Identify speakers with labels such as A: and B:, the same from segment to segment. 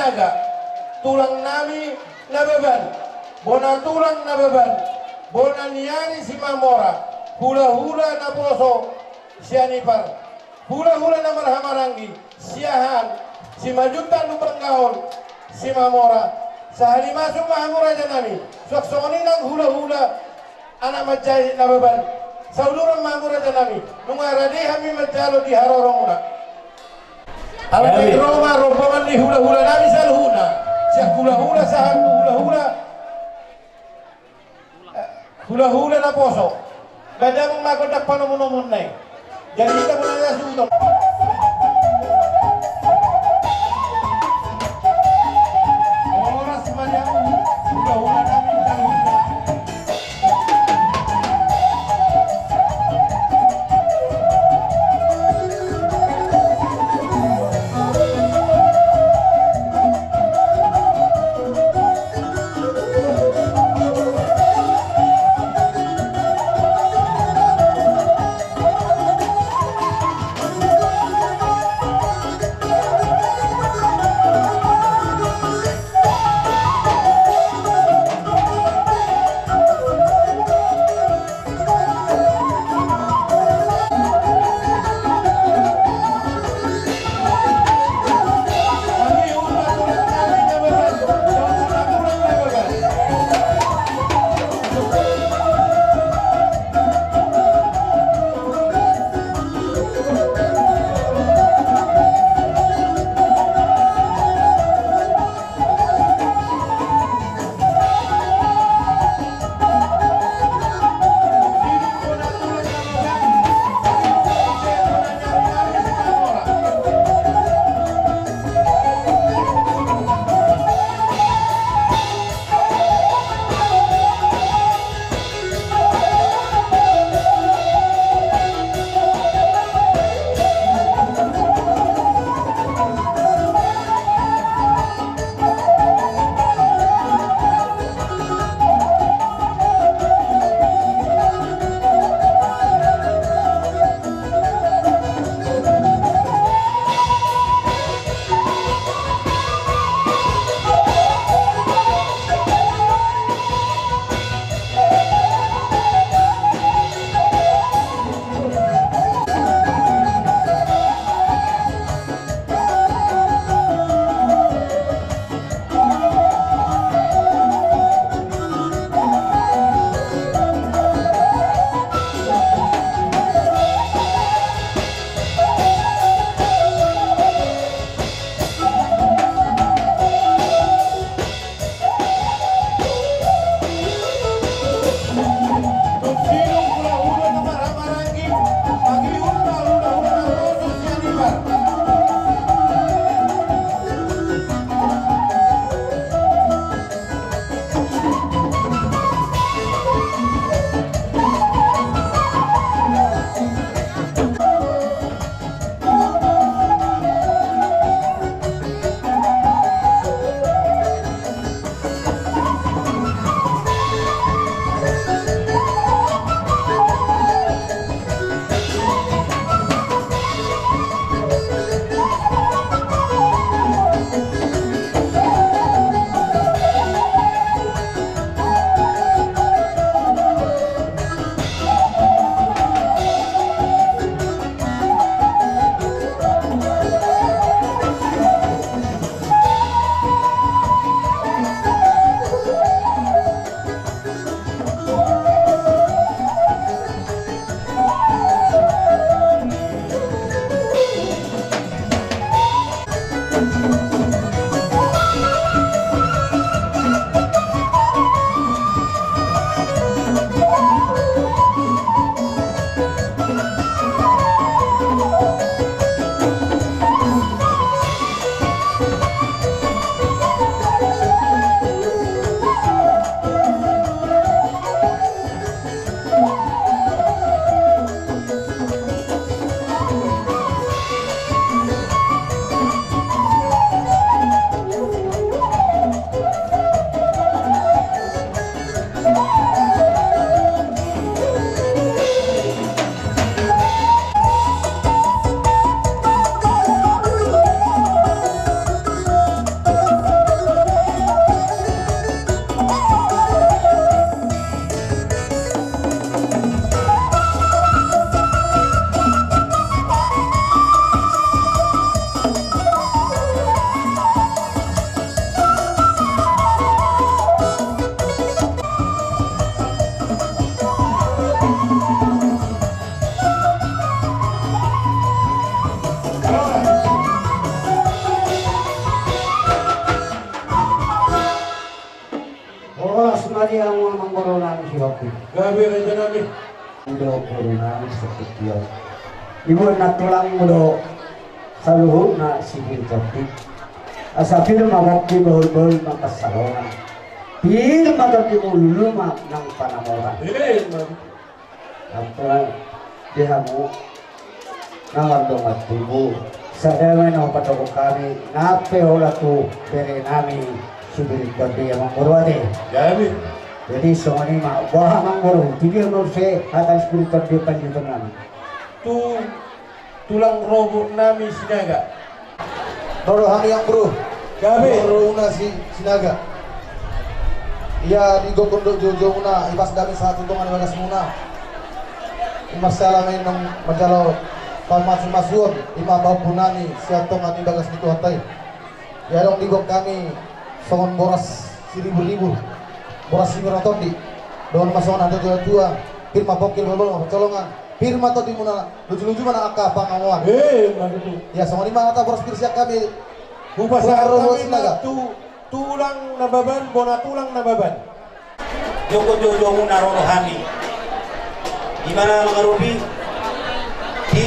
A: naga tulang nami na beban bona tulang na beban bona niani si mamora hula-hula na poso sianipar hula-hula na marhamarangi siahan si majutan lupanggaon si mamora sa halimasong mahamura dyan nami suaksoni ng hula-hula anak majay na beban sa ulurang mahamura dyan nami nung aradi kami majalo di harorong muna alam ay Roma rompaman ni hula-hula nami sa luhuna siya hula-hula sa hula-hula na poso badamang makondak panomunomon na jadi kita muna na sutong oras madam hula-hula nami sa luhuna
B: Oh, semari ang mga corona si Hoki.
A: Gabi Raja Nabi.
B: Mudo corona seperti itu. Ibu nak tulang mudo saluhur na sigil topik. Asa film mawakti bahul-bahul makasalongan. Film matati mo luluma ng panamoran. Apa dia mo nangardong at tubo. Sa dami ng patoko kami, nape ola tu pere namin subirit kami ang murwade.
A: Gabi.
B: Jadi semuanya mah wah mangoro, tidak menurut saya akan spiritual depan itu namin.
A: Tulang robot nami sinaga.
C: Baru hari yang bro.
A: Gabi.
C: Baru una si sinaga. Iya di gokondok jojo una ibas dami satu tungan bagas muna. Masalah main nang majalo pamas-masuon ima bau punani siatong ani bagas itu hatai. Ya dong di gok kami songon boras seribu-ribu. Boras simiraton di. Don masongan ada tua-tua. Firma bokil bobol colongan. Firma to di muna lucu-lucu mana aka pangawan.
A: Madudu.
C: Ya sama di mana ta boras pirsiak kami.
A: Bupasa
C: Bro,
A: kami na tulang nababan, bona tulang nababan.
D: Joko-joko muna rohani. Di mana mga rubi? Di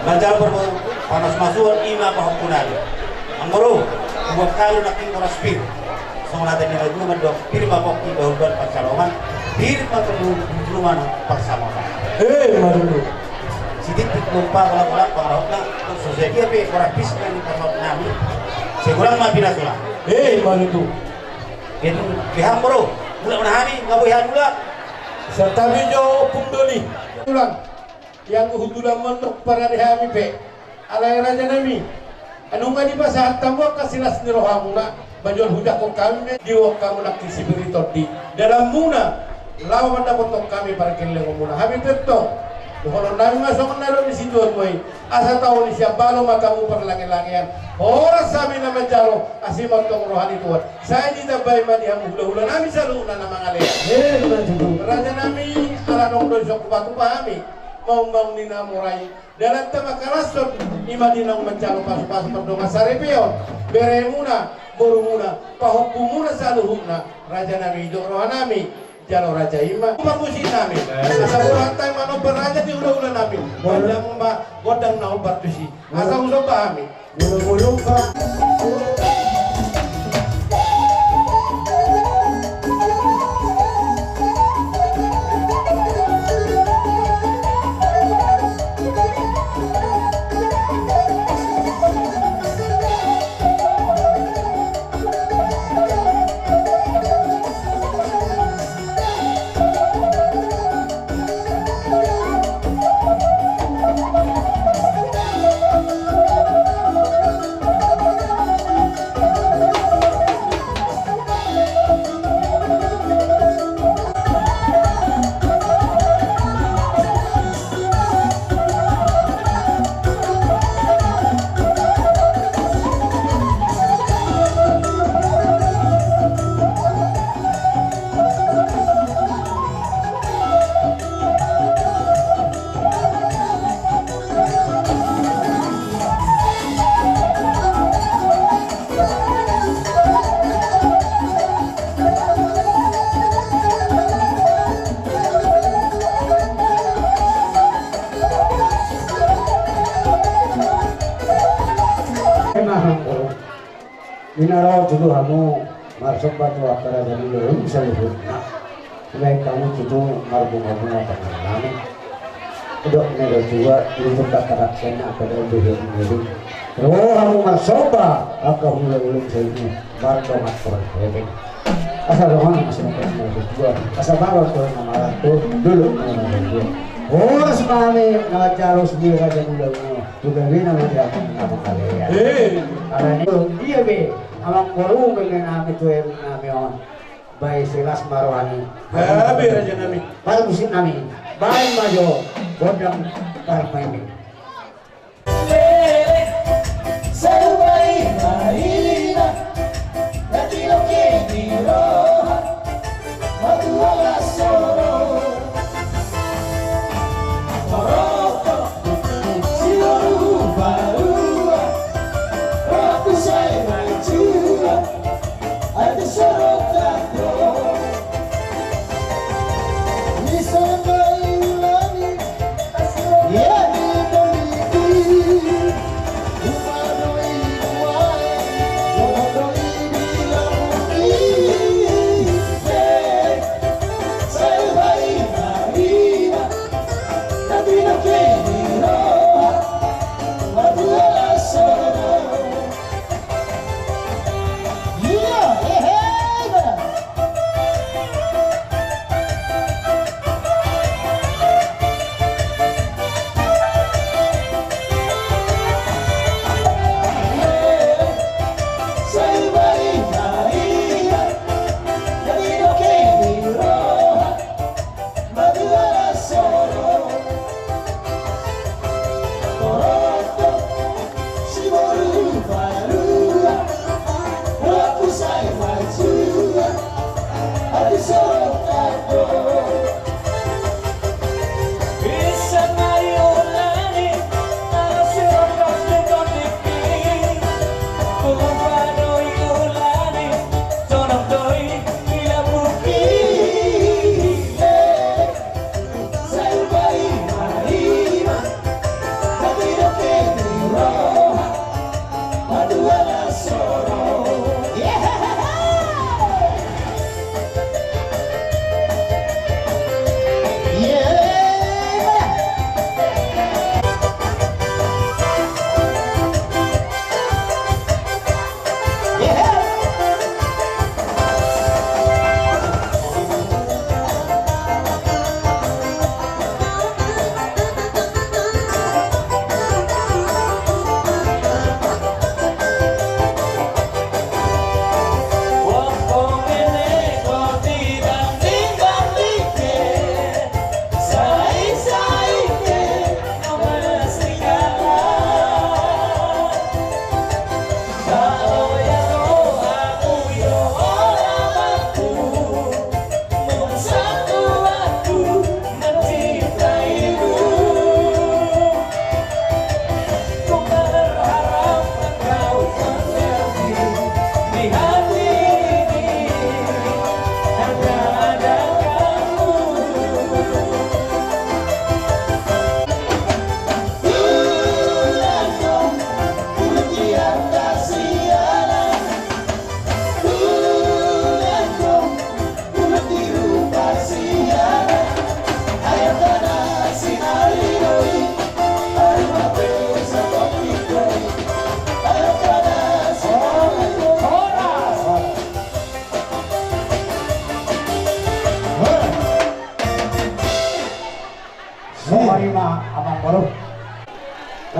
D: Banjal panas masuan ima pahapunan. Ang bro, buat kalu naking oras pir. Sama natin nila dulu mandok firma pokki bahulban pagsalongan. Firma keduluman pagsamongan.
A: Madudu.
D: Sidik lumpa wala-wala pangarap na sosial dia pe orang bis kan pasok nami. Segulang mapina sula.
A: Madudu.
D: Itu pihak bro. Mula menahani ngabuhan mula.
A: Serta video pundoli tulang yang hudulan mentok para dihami pe alay Raja Nami anu nga di ba sa tamwa kasilas ni rohamuna bajuan hudak ko kami diwak kamu nak kisi beritot di dalam muna lawan na kotok kami para kileng muna habi petto dohono nami masok na ron di situ moy asa tahu ni siya balo matamu per langit-langian oras sabi na majaro asimat tong rohani tuan saya di tabay man yang hula-hula nami sa luna na mga leya Raja Nami ala nong dosok batu pahami mau ni namurai dalam tema karason ima dinong mencalo pas-pas perdonga sarepion beremuna borumuna pahupumuna saluhuna Raja Nami do rohanami jalo Raja Ima bagusin nami asa burantai mano beraja di ulah-ulah nami godang na ubartusi asa uso pahami
B: Mulung-mulung ka. Minaraw dulu kamu masuk batu akara dari lorong bisa lebih nak. Baik kamu tuh marbunga-bunga pengalaman. Udah nego juga untuk katarak sena pada lebih lebih. Oh kamu masuk bah, aku ulang-ulang saya baru mat korek. Asal orang masih nak juga. Asal baru tuh nama tuh dulu nama dia. Oh semani nama caro sendiri aja ulang-ulang. Juga bina dia nama kalian. Karena itu dia be. Amang baru dengan nami tuh nami on, bayi silas marwani.
A: Habi Raja Nami.
B: Baru musim nami, bayi majo, bodang parmaini.
E: Shut up!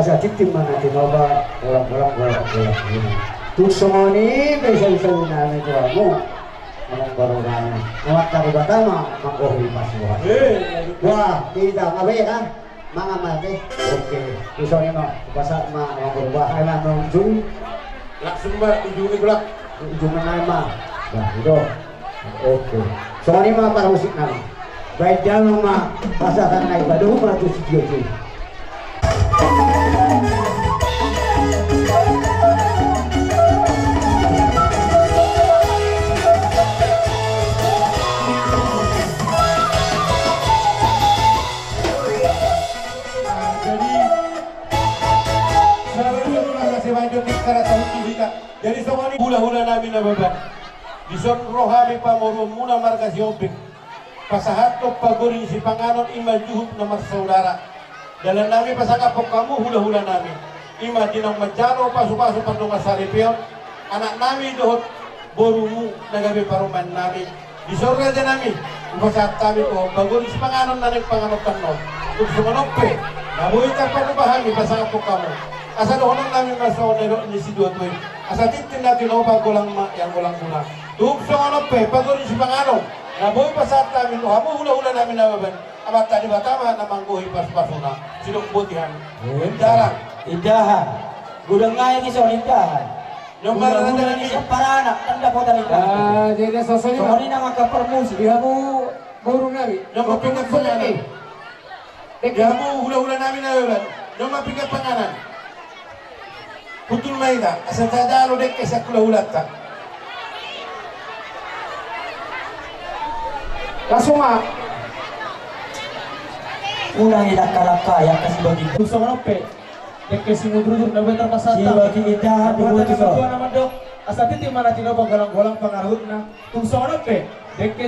B: asa titim mana tinoba bolang-bolang bolang-bolang ini. Tusongoni bisa-bisa namin ito mo. Anong barurang nawat ka ba tama mag-ohi pasuhan. Wah, kita ngabe ka. Mga mate. Okay. Tusongin mo. Basa mga berubah. Ay na nung June.
A: Langsung ba, ujungnya gulak.
B: Ujung na ma. Nah, itu. Okay. So ini mga para musik na. Baik jangan mga pasakan na ibadah mga to si Diyo.
A: Jadi semua ini hula-hula namin na baban. Dison rohami pamoro muna marga si Oping. Pasahatok pagurin si Panganon ima juhub na magsaudara. Dalam namin pasangapok kamu hula-hula namin. Ima dinang majaro pasu-pasu pandunga saripion. Anak namin dohot borumu nagabi paruman namin. Dison raja namin. Pasahat kami ko pagurin si Panganon na nagpanganot tanon. Kung sumanokpe, nabuhay ka pagpahami pasangapok kamu. Asa doon namin masaunero ni si Duatoy. Asa titin natin o pagulang yang gulang muna. Tugso ano pe, pagurin si Panganon. Nabuhay pa sa namin, hamo hula-hula namin nababan. Amat tadi batama na mangguhi pas-pasuna. Sinukbutihan. Indahan.
E: Indahan. Gudang nga yung isang indahan.
A: Yung marana na namin.
E: Isang paranak, tanda po tayo.
B: Jadi sosoknya.
E: So, ini na makapermusi.
B: Dia mo burung nabi.
A: Yung mapingat panganan. Hamo hula-hula namin nababan. Yung mapingat panganan. Putul maida, asa tadalo dek sa hula-hulata.
B: Langsung mak.
E: Unang inakalakaya kasi bagi
C: Gusto mo pe. Dek sinudrudur na betar pasata.
E: si bagi indahan
C: Bukan
E: dibuat
C: naman dok. Asa titi mana tino galang-galang pangarut na. Tungso pe. Dek